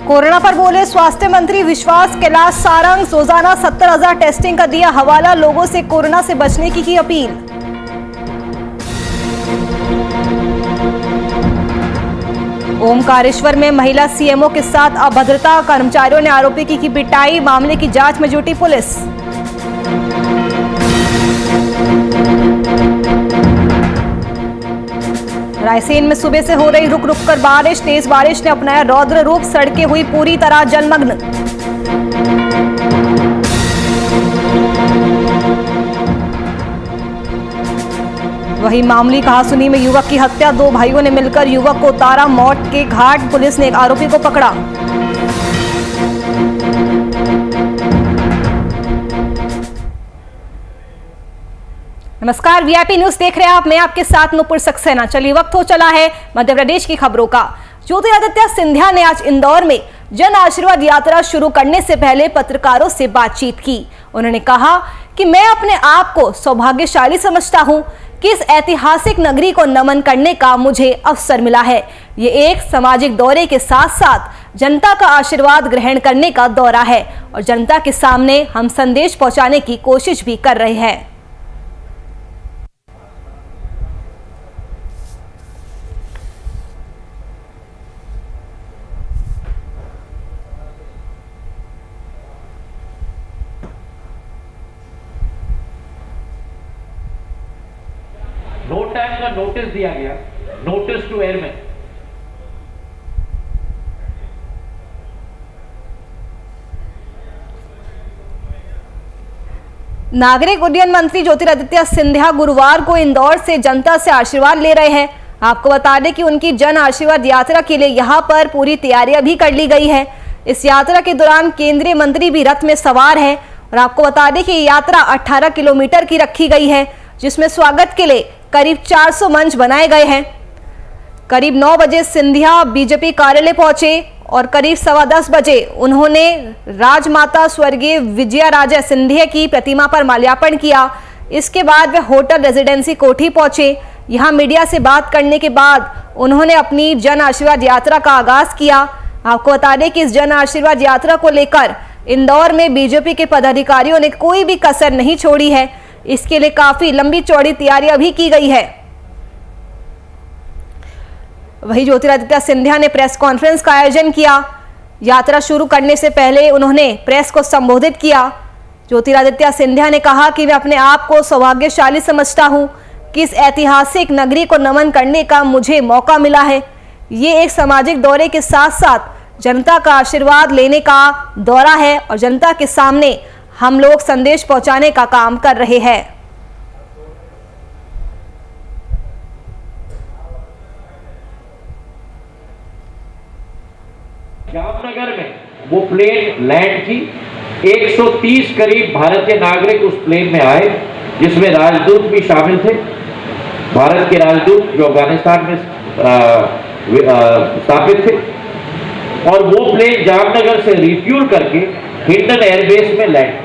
Corona पर बोले स्वास्थ्य मंत्री विश्वास कैलाश सारंग। रोजाना 70,000 टेस्टिंग का दिया हवाला। लोगों से कोरोना से बचने की अपील। ओमकारेश्वर में महिला सीएमओ के साथ अभद्रता। कर्मचारियों ने आरोपी की पिटाई। मामले की जांच में जुटी पुलिस। रायसेन में सुबह से हो रही रुक रुक कर बारिश। तेज बारिश ने अपनाया रौद्र रूप। सड़कें हुई पूरी तरह जलमग्न। वही मामूली कहासुनी में युवक की हत्या। 2 भाइयों ने मिलकर युवक को उतारा मौत के घाट। पुलिस ने एक आरोपी को पकड़ा। नमस्कार, वीआईपी न्यूज देख रहे हैं आप। मैं आपके साथ नुपुर सक्सेना। चलिए वक्त हो चला है मध्य प्रदेश की खबरों का। ज्योतिरादित्य सिंधिया ने आज इंदौर में जन आशीर्वाद यात्रा शुरू करने से पहले पत्रकारों से बातचीत की। उन्होंने कहा कि मैं अपने आप को सौभाग्यशाली समझता हूं कि इस ऐतिहासिक नगरी को नमन करने का मुझे अवसर मिला है। ये एक सामाजिक दौरे के साथ साथ जनता का आशीर्वाद ग्रहण करने का दौरा है और जनता के सामने हम संदेश पहुंचाने की कोशिश भी कर रहे हैं। नो टाइम का नोटिस दिया गया, नोटिस टू एयरमैन। नागरिक उड्डयन मंत्री ज्योतिरादित्य सिंधिया गुरुवार को इंदौर से जनता से आशीर्वाद ले रहे हैं। आपको बता दें कि उनकी जन आशीर्वाद यात्रा के लिए यहां पर पूरी तैयारियां भी कर ली गई है। इस यात्रा के दौरान केंद्रीय मंत्री भी रथ में सवार हैं और आपको बता दें कि ये यात्रा 18 किलोमीटर की रखी गई है, जिसमें स्वागत के लिए करीब 400 मंच बनाए गए हैं। करीब 9 बजे सिंधिया बीजेपी कार्यालय पहुंचे और करीब 10:15 बजे उन्होंने राजमाता स्वर्गीय विजया राजे सिंधिया की प्रतिमा पर माल्यार्पण किया। इसके बाद वे होटल रेजिडेंसी कोठी पहुंचे। यहां मीडिया से बात करने के बाद उन्होंने अपनी जन आशीर्वाद यात्रा का आगाज किया। आपको बता दें कि इस जन आशीर्वाद यात्रा को लेकर इंदौर में बीजेपी के पदाधिकारियों ने कोई भी कसर नहीं छोड़ी है। इसके लिए काफी लंबी चौड़ी तैयारियां भी की गई है। वहीं ज्योतिरादित्य सिंधिया ने प्रेस कॉन्फ्रेंस का आयोजन किया। यात्रा शुरू करने से पहले उन्होंने प्रेस को संबोधित किया। ज्योतिरादित्य सिंधिया ने कहा कि मैं अपने आप को सौभाग्यशाली समझता हूं कि इस ऐतिहासिक नगरी को नमन करने का मुझे मौका मिला है। ये एक सामाजिक दौरे के साथ साथ जनता का आशीर्वाद लेने का दौरा है और जनता के सामने हम लोग संदेश पहुंचाने का काम कर रहे हैं। जामनगर में वो प्लेन लैंड की 130 करीब भारतीय नागरिक उस प्लेन में आए, जिसमें राजदूत भी शामिल थे। भारत के राजदूत जो अफगानिस्तान में स्थापित थे, और वो प्लेन जामनगर से रिफ्यूल करके हिंडन एयरबेस में लैंड।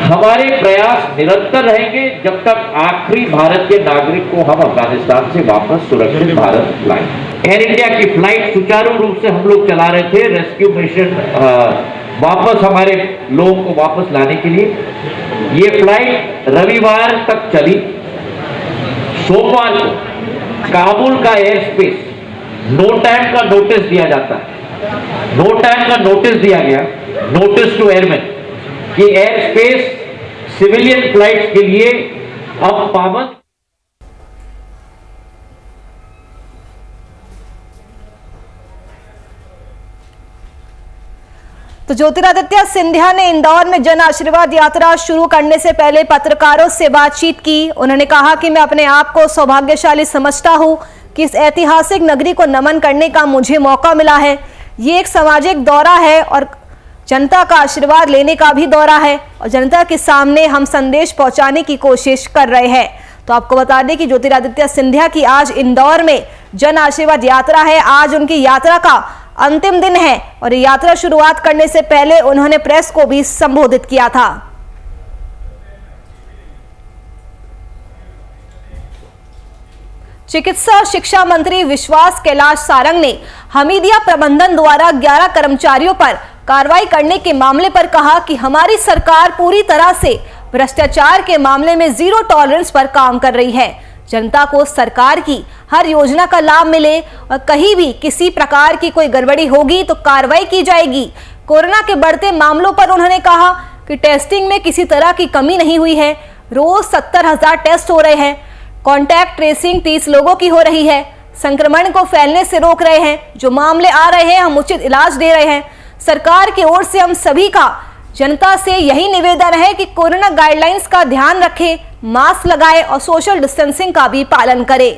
हमारे प्रयास निरंतर रहेंगे जब तक आखिरी भारतीय नागरिक को हम अफगानिस्तान से वापस सुरक्षित भारत लाएं। एयर इंडिया की फ्लाइट सुचारू रूप से हम लोग चला रहे थे, रेस्क्यू मिशन वापस हमारे लोगों को वापस लाने के लिए। ये फ्लाइट रविवार तक चली। सोमवार को काबुल का एयर स्पेस नो टाइम का नोटिस दिया जाता है। नो टाइम का नोटिस दिया गया, नोटिस टू एयरमैन, कि एयर स्पेस सिविलियन फ्लाइट्स के लिए अब पाबंद। तो ज्योतिरादित्य सिंधिया ने इंदौर में जन आशीर्वाद यात्रा शुरू करने से पहले पत्रकारों से बातचीत की। उन्होंने कहा कि मैं अपने आप को सौभाग्यशाली समझता हूं कि इस ऐतिहासिक नगरी को नमन करने का मुझे मौका मिला है। ये एक सामाजिक दौरा है और जनता का आशीर्वाद लेने का भी दौरा है और जनता के सामने हम संदेश पहुंचाने की कोशिश कर रहे हैं। तो आपको बता दें कि ज्योतिरादित्य सिंधिया की आज इंदौर में जन आशीर्वाद यात्रा है। आज उनकी यात्रा का अंतिम दिन है और यात्रा शुरुआत करने से पहले उन्होंने प्रेस को भी संबोधित किया था। चिकित्सा और शिक्षा मंत्री विश्वास कैलाश सारंग ने हमीदिया प्रबंधन द्वारा 11 कर्मचारियों पर कार्रवाई करने के मामले पर कहा कि हमारी सरकार पूरी तरह से भ्रष्टाचार के मामले में जीरो टॉलरेंस पर काम कर रही है। जनता को सरकार की हर योजना का लाभ मिले और कहीं भी किसी प्रकार की कोई गड़बड़ी होगी तो कार्रवाई की जाएगी। कोरोना के बढ़ते मामलों पर उन्होंने कहा कि टेस्टिंग में किसी तरह की कमी नहीं हुई है। रोज 70,000 टेस्ट हो रहे हैं। कॉन्टैक्ट ट्रेसिंग 30 लोगों की हो रही है। संक्रमण को फैलने से रोक रहे हैं। जो मामले आ रहे हैं हम उचित इलाज दे रहे हैं। सरकार की ओर से हम सभी का जनता से यही निवेदन है कि कोरोना गाइडलाइंस का ध्यान रखें, मास्क लगाएं और सोशल डिस्टेंसिंग का भी पालन करें।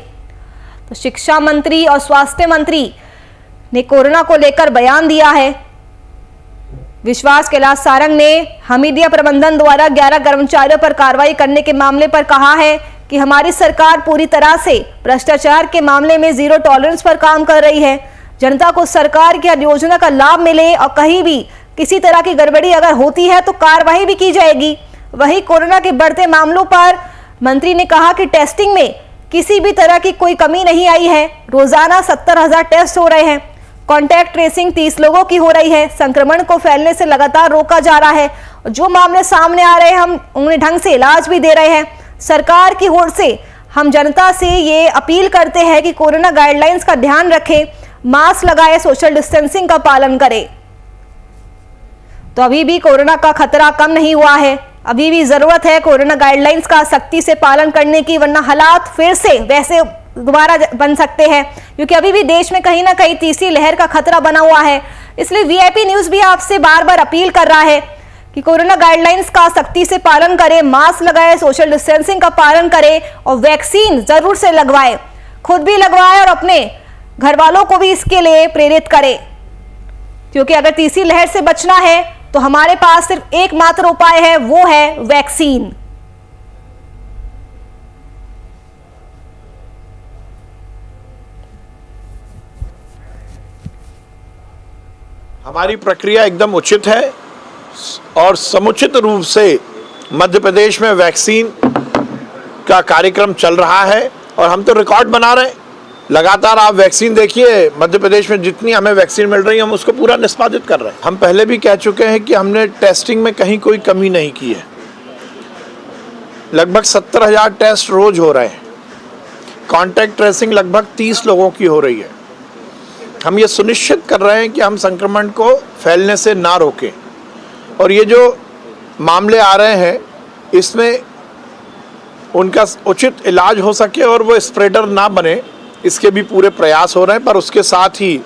तो शिक्षा मंत्री और स्वास्थ्य मंत्री ने कोरोना को लेकर बयान दिया है। विश्वास कैलाश सारंग ने हमीदिया प्रबंधन द्वारा 11 कर्मचारियों पर कार्रवाई करने के मामले पर कहा है कि हमारी सरकार पूरी तरह से भ्रष्टाचार के मामले में जीरो टॉलरेंस पर काम कर रही है। जनता को सरकार की हर योजना का लाभ मिले और कहीं भी किसी तरह की गड़बड़ी अगर होती है तो कार्रवाई भी की जाएगी। वहीं कोरोना के बढ़ते मामलों पर मंत्री ने कहा कि टेस्टिंग में किसी भी तरह की कोई कमी नहीं आई है। रोजाना 70,000 टेस्ट हो रहे हैं। कॉन्टैक्ट ट्रेसिंग 30 लोगों की हो रही है। संक्रमण को फैलने से लगातार रोका जा रहा है। जो मामले सामने आ रहे हैं हम उन्हें ढंग से इलाज भी दे रहे हैं। सरकार की ओर से हम जनता से ये अपील करते हैं कि कोरोना गाइडलाइंस का ध्यान रखें, मास्क लगाएं, सोशल डिस्टेंसिंग का पालन करें। तो अभी भी कोरोना का खतरा कम नहीं हुआ है। अभी भी जरूरत है कोरोना गाइडलाइंस का सख्ती से पालन करने की, वरना हालात फिर से वैसे दोबारा बन सकते हैं, क्योंकि अभी भी देश में कहीं ना कहीं तीसरी लहर का खतरा बना हुआ है। इसलिए वीआईपी न्यूज भी आपसे बार बार अपील कर रहा है कि कोरोना गाइडलाइंस का सख्ती से पालन करें, मास्क लगाएं, सोशल डिस्टेंसिंग का पालन करें और वैक्सीन जरूर से लगवाएं। खुद भी लगवाएं और अपने घर वालों को भी इसके लिए प्रेरित करें, क्योंकि अगर तीसरी लहर से बचना है तो हमारे पास सिर्फ एकमात्र उपाय है, वो है वैक्सीन। हमारी प्रक्रिया एकदम उचित है और समुचित रूप से मध्य प्रदेश में वैक्सीन का कार्यक्रम चल रहा है और हम तो रिकॉर्ड बना रहे हैं। लगातार आप वैक्सीन देखिए, मध्य प्रदेश में जितनी हमें वैक्सीन मिल रही है हम उसको पूरा निष्पादित कर रहे हैं। हम पहले भी कह चुके हैं कि हमने टेस्टिंग में कहीं कोई कमी नहीं की है। लगभग 70,000 टेस्ट रोज हो रहे हैं। कॉन्टैक्ट ट्रेसिंग लगभग 30 लोगों की हो रही है। हम ये सुनिश्चित कर रहे हैं कि हम संक्रमण को फैलने से ना रोकें और ये जो मामले आ रहे हैं इसमें उनका उचित इलाज हो सके और वो स्प्रेडर ना बने, इसके भी पूरे प्रयास हो रहे हैं। पर उसके साथ ही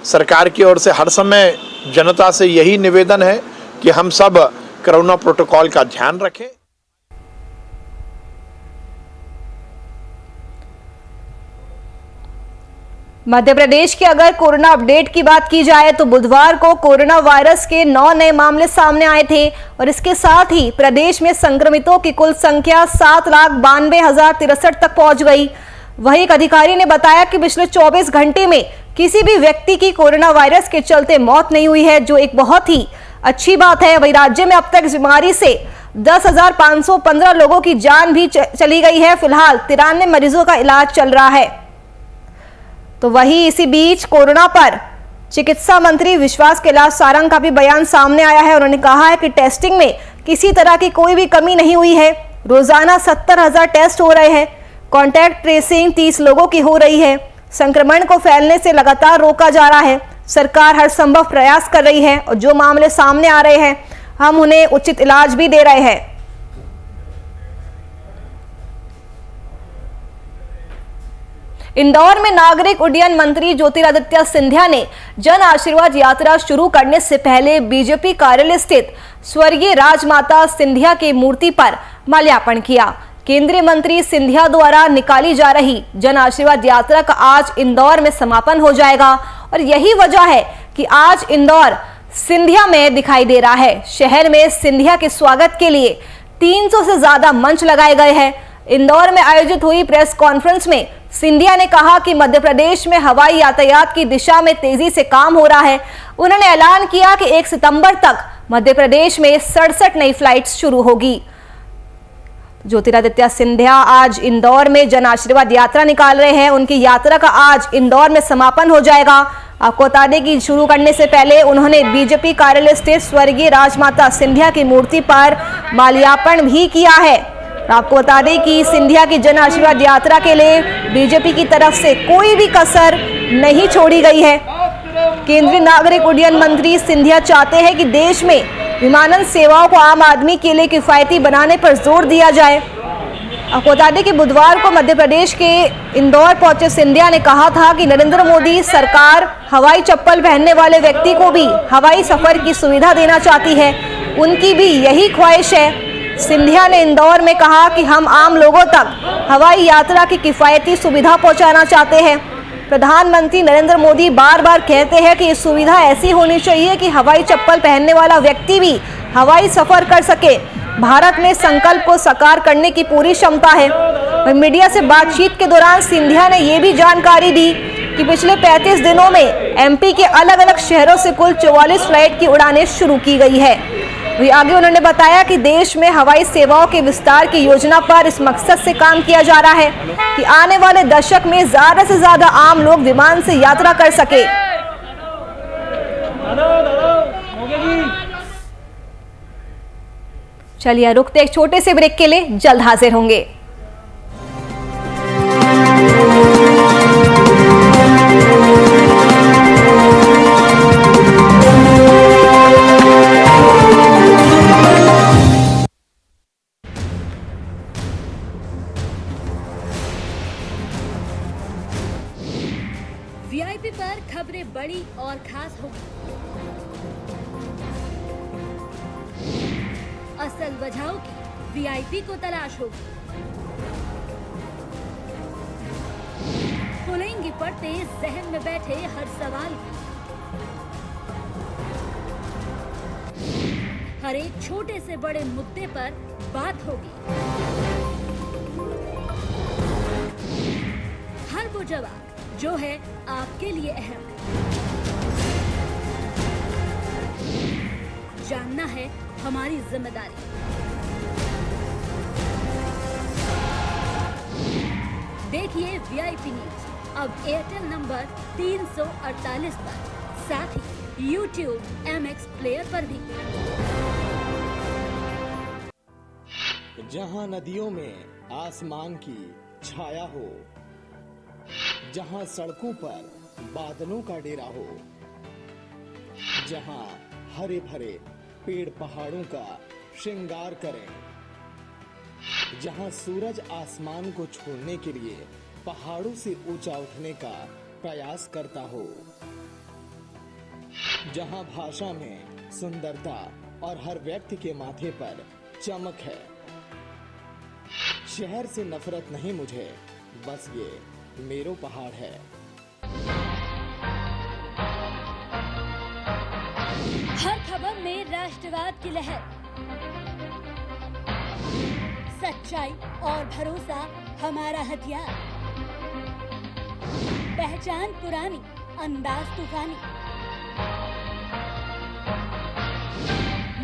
सरकार की ओर से हर समय जनता से यही निवेदन है कि हम सब कोरोना प्रोटोकॉल का ध्यान रखें। मध्य प्रदेश के अगर कोरोना अपडेट की बात की जाए तो बुधवार को कोरोना वायरस के 9 नए मामले सामने आए थे और इसके साथ ही प्रदेश में संक्रमितों की कुल संख्या 7,92,063 तक पहुंच गई। वहीं एक अधिकारी ने बताया कि पिछले 24 घंटे में किसी भी व्यक्ति की कोरोना वायरस के चलते मौत नहीं हुई है, जो एक बहुत ही अच्छी बात है। वहीं राज्य में अब तक इस बीमारी से 10,515 लोगों की जान भी चली गई है। फिलहाल 93 मरीजों का इलाज चल रहा है। तो वहीं इसी बीच कोरोना पर चिकित्सा मंत्री विश्वास कैलाश सारंग का भी बयान सामने आया है। उन्होंने कहा है कि टेस्टिंग में किसी तरह की कोई भी कमी नहीं हुई है। रोजाना 70,000 टेस्ट हो रहे हैं। कॉन्टैक्ट ट्रेसिंग 30 लोगों की हो रही है। संक्रमण को फैलने से लगातार रोका जा रहा है। सरकार हर संभव प्रयास कर रही है और जो मामले सामने आ रहे हैं हम उन्हें उचित इलाज भी दे रहे हैं। इंदौर में नागरिक उड्डयन मंत्री ज्योतिरादित्य सिंधिया ने जन आशीर्वाद यात्रा शुरू करने से पहले बीजेपी कार्यालय स्थित स्वर्गीय राजमाता सिंधिया की मूर्ति पर माल्यार्पण किया। केंद्रीय मंत्री सिंधिया द्वारा निकाली जा रही जन आशीर्वाद यात्रा का आज इंदौर में समापन हो जाएगा और यही वजह है कि आज इंदौर सिंधिया में दिखाई दे रहा है। शहर में सिंधिया के स्वागत के लिए 300 से ज्यादा मंच लगाए गए हैं। इंदौर में आयोजित हुई प्रेस कॉन्फ्रेंस में सिंधिया ने कहा कि मध्य प्रदेश में हवाई यातायात की दिशा में तेजी से काम हो रहा है। उन्होंने ऐलान किया कि 1 सितंबर तक मध्य प्रदेश में 67 नई फ्लाइट्स शुरू होगी। ज्योतिरादित्य सिंधिया आज इंदौर में जन आशीर्वाद यात्रा निकाल रहे हैं। उनकी यात्रा का आज इंदौर में समापन हो जाएगा। आपको बता दें कि शुरू करने से पहले उन्होंने बीजेपी कार्यालय स्थित स्वर्गीय राजमाता सिंधिया की मूर्ति पर माल्यार्पण भी किया है। आपको बता दें कि सिंधिया की जन आशीर्वाद यात्रा के लिए बीजेपी की तरफ से कोई भी कसर नहीं छोड़ी गई है। केंद्रीय नागरिक उड्डयन मंत्री सिंधिया चाहते हैं कि देश में विमानन सेवाओं को आम आदमी के लिए किफायती बनाने पर जोर दिया जाए। आपको बता दें कि बुधवार को मध्य प्रदेश के इंदौर पहुंचे सिंधिया ने कहा था कि नरेंद्र मोदी सरकार हवाई चप्पल पहनने वाले व्यक्ति को भी हवाई सफर की सुविधा देना चाहती है। उनकी भी यही ख्वाहिश है। सिंधिया ने इंदौर में कहा कि हम आम लोगों तक हवाई यात्रा की किफायती सुविधा पहुंचाना चाहते हैं। प्रधानमंत्री नरेंद्र मोदी बार बार कहते हैं कि ये सुविधा ऐसी होनी चाहिए कि हवाई चप्पल पहनने वाला व्यक्ति भी हवाई सफर कर सके। भारत में संकल्प को साकार करने की पूरी क्षमता है। मीडिया से बातचीत के दौरान सिंधिया ने ये भी जानकारी दी कि पिछले 35 दिनों में एमपी के अलग अलग शहरों से कुल 44 फ्लाइट की उड़ानें शुरू की गई है। वही आगे उन्होंने बताया कि देश में हवाई सेवाओं के विस्तार की योजना पर इस मकसद से काम किया जा रहा है कि आने वाले दशक में ज्यादा से ज्यादा आम लोग विमान से यात्रा कर सके। चलिए रुकते एक छोटे से ब्रेक के लिए, जल्द हाजिर होंगे। वीआईपी पर खबरें बड़ी और खास होगी। असल वजहों की वीआईपी को तलाश होगी। खुलेंगी पड़ते जहन में बैठे हर सवाल की। हर एक छोटे से बड़े मुद्दे पर बात होगी। हर वो जवाब जो है आपके लिए अहम। जानना है हमारी जिम्मेदारी। देखिए वीआईपी न्यूज अब एयरटेल नंबर 348 पर, साथ ही यूट्यूब MX प्लेयर पर भी। जहां नदियों में आसमान की छाया हो, जहां सड़कों पर बादलों का डेरा हो, जहां हरे भरे पेड़ पहाड़ों का श्रृंगार करें, जहां सूरज आसमान को छोड़ने के लिए पहाड़ों से ऊंचा उठने का प्रयास करता हो, जहां भाषा में सुंदरता और हर व्यक्ति के माथे पर चमक है। शहर से नफरत नहीं मुझे, बस ये मेरो पहाड़ है। हर खबर में राष्ट्रवाद की लहर, सच्चाई और भरोसा हमारा हथियार। पहचान पुरानी, अंदाज तूफानी,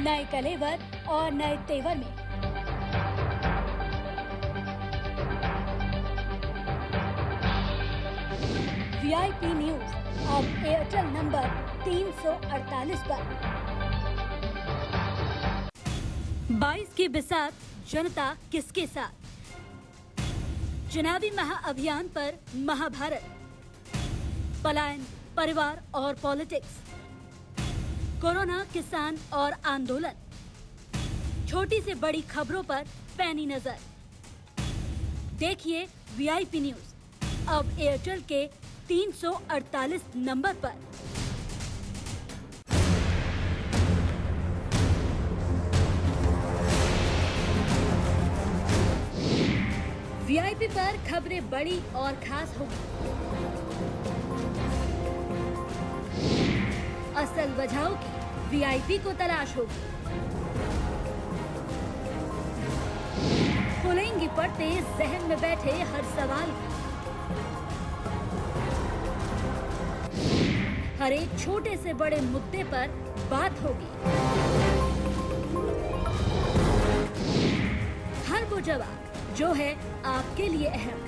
नए कलेवर और नए तेवर में। वीआईपी न्यूज अब एयरटेल नंबर 348 पर। 22 की बिसात, जनता किसके साथ? चुनावी महाअभियान पर महाभारत, पलायन, परिवार और पॉलिटिक्स, कोरोना, किसान और आंदोलन, छोटी से बड़ी खबरों पर पैनी नजर। देखिए वीआईपी न्यूज अब एयरटेल के 348 नंबर पर। वीआईपी पर खबरें बड़ी और खास होगी। असल वजहों की वीआईपी को तलाश होगी। खुलेंगी पड़ते जहन में बैठे हर सवाल की। हर एक छोटे से बड़े मुद्दे पर बात होगी। हर वो जवाब जो है आपके लिए अहम।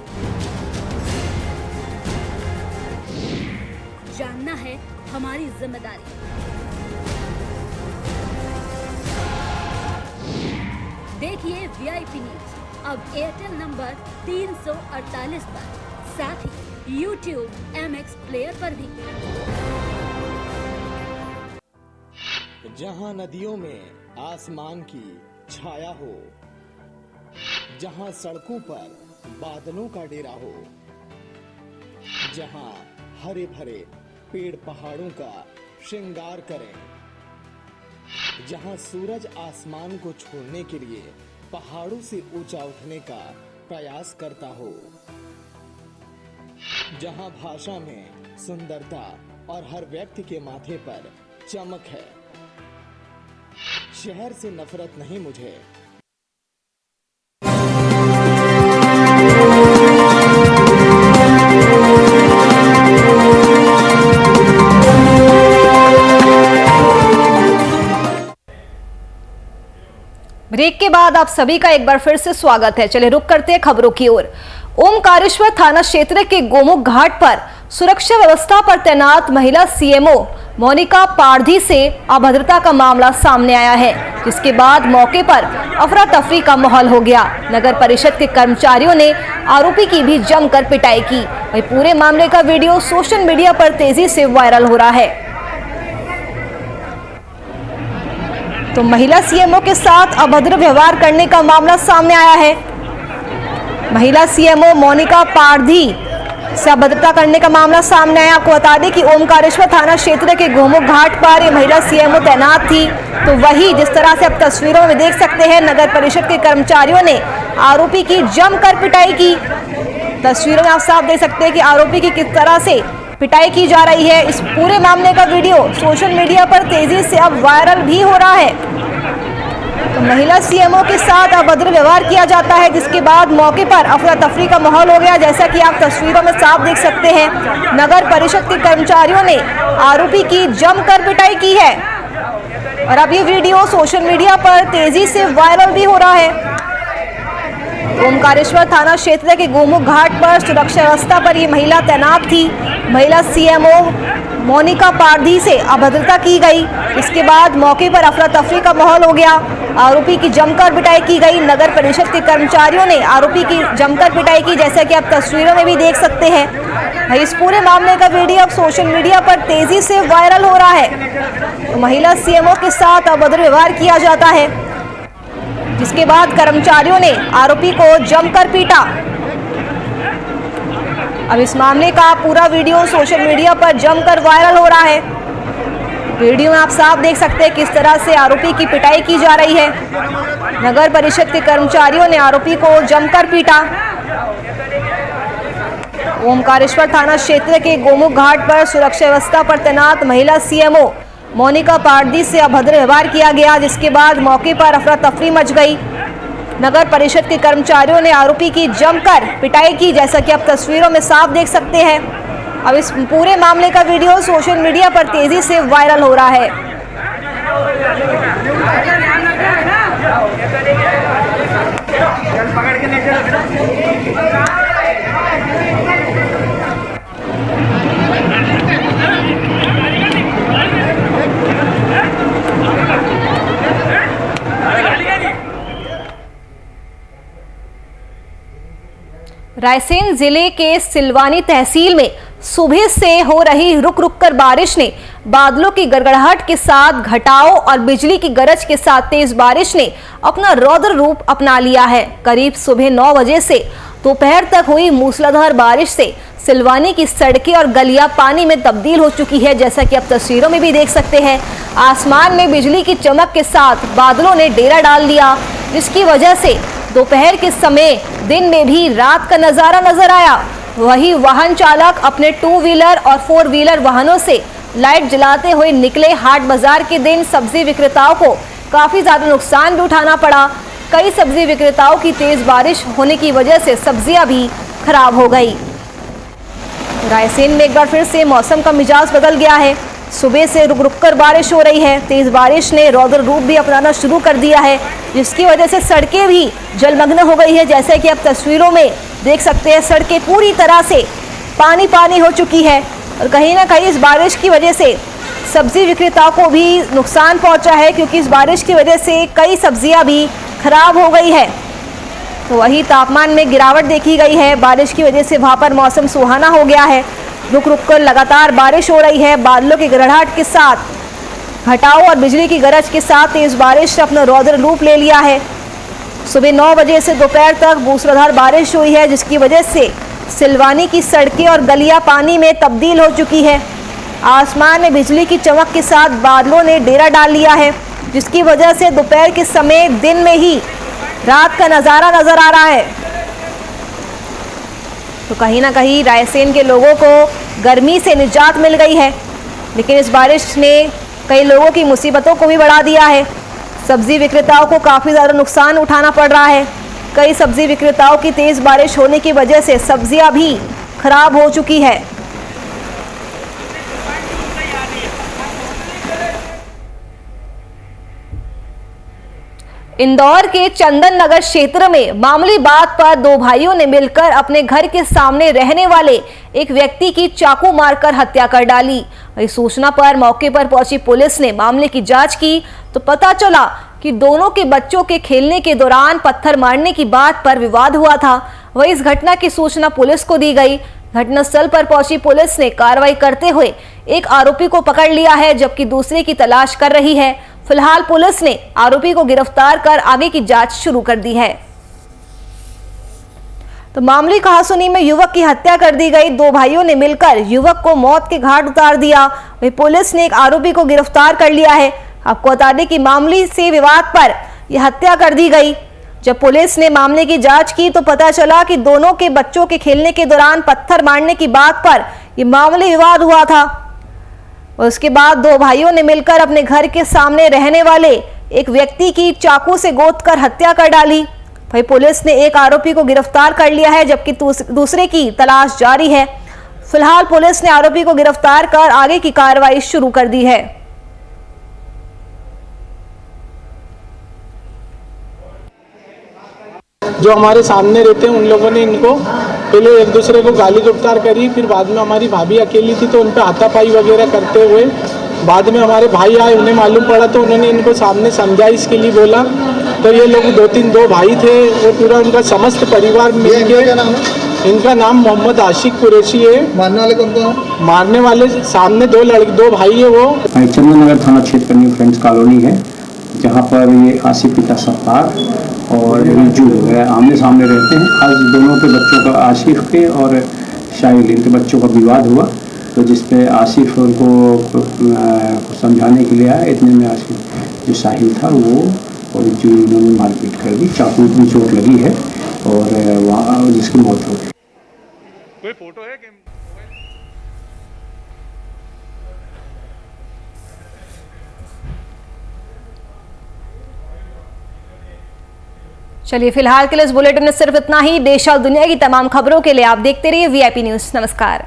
जानना है हमारी जिम्मेदारी। देखिए वीआईपी न्यूज अब एयरटेल नंबर 348 पर, साथ ही यूट्यूब MX प्लेयर पर भी। जहां नदियों में आसमान की छाया हो, जहां सड़कों पर बादलों का डेरा हो, जहां हरे भरे पेड़ पहाड़ों का श्रृंगार करें, जहां सूरज आसमान को छोड़ने के लिए पहाड़ों से ऊंचा उठने का प्रयास करता हो, जहां भाषा में सुंदरता और हर व्यक्ति के माथे पर चमक है। शहर से नफरत नहीं मुझे। ब्रेक के बाद आप सभी का एक बार फिर से स्वागत है। चलिए रुक करते हैं खबरों की ओर। ओमकारेश्वर थाना क्षेत्र के गोमुख घाट पर सुरक्षा व्यवस्था पर तैनात महिला सीएमओ मोनिका पारधी से अभद्रता का मामला सामने आया है, जिसके बाद मौके पर अफरा तफरी का माहौल हो गया। नगर परिषद के कर्मचारियों ने आरोपी की भी जमकर पिटाई की। वहीं पूरे मामले का वीडियो सोशल मीडिया पर तेजी से वायरल हो रहा है। तो महिला सीएमओ के साथ अभद्र व्यवहार करने का मामला सामने आया है। महिला सीएमओ मोनिका पारधी से अभद्रता करने का मामला सामने आया। आपको बता दें कि ओमकारेश्वर थाना क्षेत्र के गोमुख घाट पर ये महिला सीएमओ तैनात थी। तो वही जिस तरह से आप तस्वीरों में देख सकते हैं, नगर परिषद के कर्मचारियों ने आरोपी की जमकर पिटाई की। तस्वीरों में आप साफ देख सकते हैं कि आरोपी की किस तरह से पिटाई की जा रही है। इस पूरे मामले का वीडियो सोशल मीडिया पर तेजी से अब वायरल भी हो रहा है। तो महिला सीएमओ के साथ अभद्र व्यवहार किया जाता है, जिसके बाद मौके पर अफरा तफरी का माहौल हो गया। जैसा कि आप तस्वीरों में साफ देख सकते हैं, नगर परिषद के कर्मचारियों ने आरोपी की जमकर पिटाई की है और अब ये वीडियो सोशल मीडिया पर तेजी से वायरल भी हो रहा है। ओमकारेश्वर थाना क्षेत्र के गोमुख घाट पर सुरक्षा व्यवस्था पर ये महिला तैनात थी। महिला सीएमओ मोनिका पारधी से अभद्रता की गई। इसके बाद मौके पर अफरा तफरी का माहौल हो गया। आरोपी की जमकर पिटाई की गई। नगर परिषद के कर्मचारियों ने आरोपी की जमकर पिटाई की, जैसा कि आप तस्वीरों में भी देख सकते हैं। इस पूरे मामले का वीडियो अब सोशल मीडिया पर तेजी से वायरल हो रहा है। तो महिला सीएमओ के साथ अभद्र व्यवहार किया जाता है, जिसके बाद कर्मचारियों ने आरोपी को जमकर पीटा। अब इस मामले का पूरा वीडियो सोशल मीडिया पर जमकर वायरल हो रहा है। वीडियो में आप साफ देख सकते हैं किस तरह से आरोपी की पिटाई की जा रही है। नगर परिषद के कर्मचारियों ने आरोपी को जमकर पीटा। ओमकारेश्वर थाना क्षेत्र के गोमुख घाट पर सुरक्षा व्यवस्था पर तैनात महिला सीएमओ मोनिका पारधी से अभद्र व्यवहार किया गया, जिसके बाद मौके पर अफरा तफरी मच गई। नगर परिषद के कर्मचारियों ने आरोपी की जमकर पिटाई की, जैसा कि आप तस्वीरों में साफ देख सकते हैं। अब इस पूरे मामले का वीडियो सोशल मीडिया पर तेजी से वायरल हो रहा है। रायसेन जिले के सिलवानी तहसील में सुबह से हो रही रुक रुक कर बारिश ने बादलों की गड़गड़ाहट के साथ घटाओ और बिजली की गरज के साथ तेज बारिश ने अपना रौद्र रूप अपना लिया है। करीब सुबह 9 बजे से दोपहर तक हुई मूसलाधार बारिश से सिलवानी की सड़कें और गलियां पानी में तब्दील हो चुकी है, जैसा कि आप तस्वीरों में भी देख सकते हैं। आसमान में बिजली की चमक के साथ बादलों ने डेरा डाल दिया, जिसकी वजह से दोपहर के समय दिन में भी रात का नजारा नजर आया। वही वाहन चालक अपने 2 व्हीलर और 4 व्हीलर वाहनों से लाइट जलाते हुए निकले। हाट बाजार के दिन सब्जी विक्रेताओं को काफी ज्यादा नुकसान भी उठाना पड़ा। कई सब्जी विक्रेताओं की तेज बारिश होने की वजह से सब्जियां भी खराब हो गई। रायसेन में एक बार फिर से मौसम का मिजाज बदल गया है। सुबह से रुक रुक कर बारिश हो रही है। तेज बारिश ने रौद्र रूप भी अपनाना शुरू कर दिया है, जिसकी वजह से सड़कें भी जलमग्न हो गई है। जैसे कि आप तस्वीरों में देख सकते हैं, सड़कें पूरी तरह से पानी पानी हो चुकी है और कहीं ना कहीं इस बारिश की वजह से सब्जी विक्रेताओं को भी नुकसान पहुंचा है, क्योंकि इस बारिश की वजह से कई सब्जियां भी खराब हो गई है। तो वही तापमान में गिरावट देखी गई है। बारिश की वजह से वहां पर मौसम सुहाना हो गया है। रुक रुक कर लगातार बारिश हो रही है। बादलों की गड़गड़ाहट के साथ घटाओ और बिजली की गरज के साथ तेज बारिश ने अपना रौद्र रूप ले लिया है। सुबह 9 बजे से दोपहर तक मूसलाधार बारिश हुई है, जिसकी वजह से सिलवानी की सड़कें और गलियां पानी में तब्दील हो चुकी है। आसमान में बिजली की चमक के साथ बादलों ने डेरा डाल लिया है, जिसकी वजह से दोपहर के समय दिन में ही रात का नज़ारा नजर आ रहा है। तो कहीं ना कहीं रायसेन के लोगों को गर्मी से निजात मिल गई है, लेकिन इस बारिश ने कई लोगों की मुसीबतों को भी बढ़ा दिया है। सब्जी विक्रेताओं को काफ़ी ज़्यादा नुकसान उठाना पड़ रहा है। कई सब्जी विक्रेताओं की तेज़ बारिश होने की वजह से सब्जियां भी खराब हो चुकी है। इंदौर के चंदन नगर क्षेत्र में मामूली बात पर दो भाइयों ने मिलकर अपने घर के सामने रहने वाले एक व्यक्ति की चाकू मारकर हत्या कर डाली। इस सूचना पर मौके पर पहुंची पुलिस ने मामले की जांच की तो पता चला कि दोनों के बच्चों के खेलने के दौरान पत्थर मारने की बात पर विवाद हुआ था। वही इस घटना की सूचना पुलिस को दी गई। घटनास्थल पर पहुंची पुलिस ने कार्रवाई करते हुए एक आरोपी को पकड़ लिया है, जबकि दूसरे की तलाश कर रही है। फिलहाल पुलिस ने आरोपी को गिरफ्तार कर आगे की जांच शुरू कर दी है। तो मामूली कहासुनी में युवक की हत्या कर दी गई। दो भाइयों ने मिलकर युवक को मौत के घाट उतार दिया। वहीं पुलिस ने एक आरोपी को गिरफ्तार कर लिया है। आपको बता दें कि मामूली से विवाद पर यह हत्या कर दी गई। जब पुलिस ने मामले की जांच की तो पता चला कि दोनों के बच्चों के खेलने के दौरान पत्थर मारने की बात पर यह मामूली विवाद हुआ था। उसके बाद दो भाइयों ने मिलकर अपने घर के सामने रहने वाले एक व्यक्ति की चाकू से गोदकर हत्या कर डाली। वहीं पुलिस ने एक आरोपी को गिरफ्तार कर लिया है, जबकि दूसरे की तलाश जारी है। फिलहाल पुलिस ने आरोपी को गिरफ्तार कर आगे की कार्रवाई शुरू कर दी है। जो हमारे सामने रहते हैं उन लोगों ने इनको पहले एक दूसरे को गाली गफ्तार करी, फिर बाद में हमारी भाभी अकेली थी तो उन पर हाथापाई वगैरह करते हुए बाद में हमारे भाई आए, उन्हें मालूम पड़ा तो उन्होंने इनको सामने समझाइश के लिए बोला। तो ये लोग दो भाई थे और पूरा उनका समस्त परिवार मिल के, इनका नाम मोहम्मद आशिक कुरैशी है। मारने वाले कौन कौन? मारने वाले सामने दो भाई है। वो चंदन नगर थाना क्षेत्र का न्यू फ्रेंड्स कॉलोनी है, जहाँ पर ये आसिफ पिता सत्तार और रिजू आमने सामने रहते हैं। आज दोनों के बच्चों का, आसिफ के और शाहिल, इनके बच्चों का विवाद हुआ, तो जिसपे आसिफ उनको समझाने के लिए आया। इतने में आसिफ जो साहिल था वो और रिजू, इन्होंने मारपीट कर दी। चाकू की चोट लगी है और वहाँ जिसकी मौत हो गई। कोई फोटो है कि चलिए फिलहाल के लिए इस बुलेटिन में सिर्फ इतना ही। देश और दुनिया की तमाम खबरों के लिए आप देखते रहिए VIP न्यूज़। नमस्कार।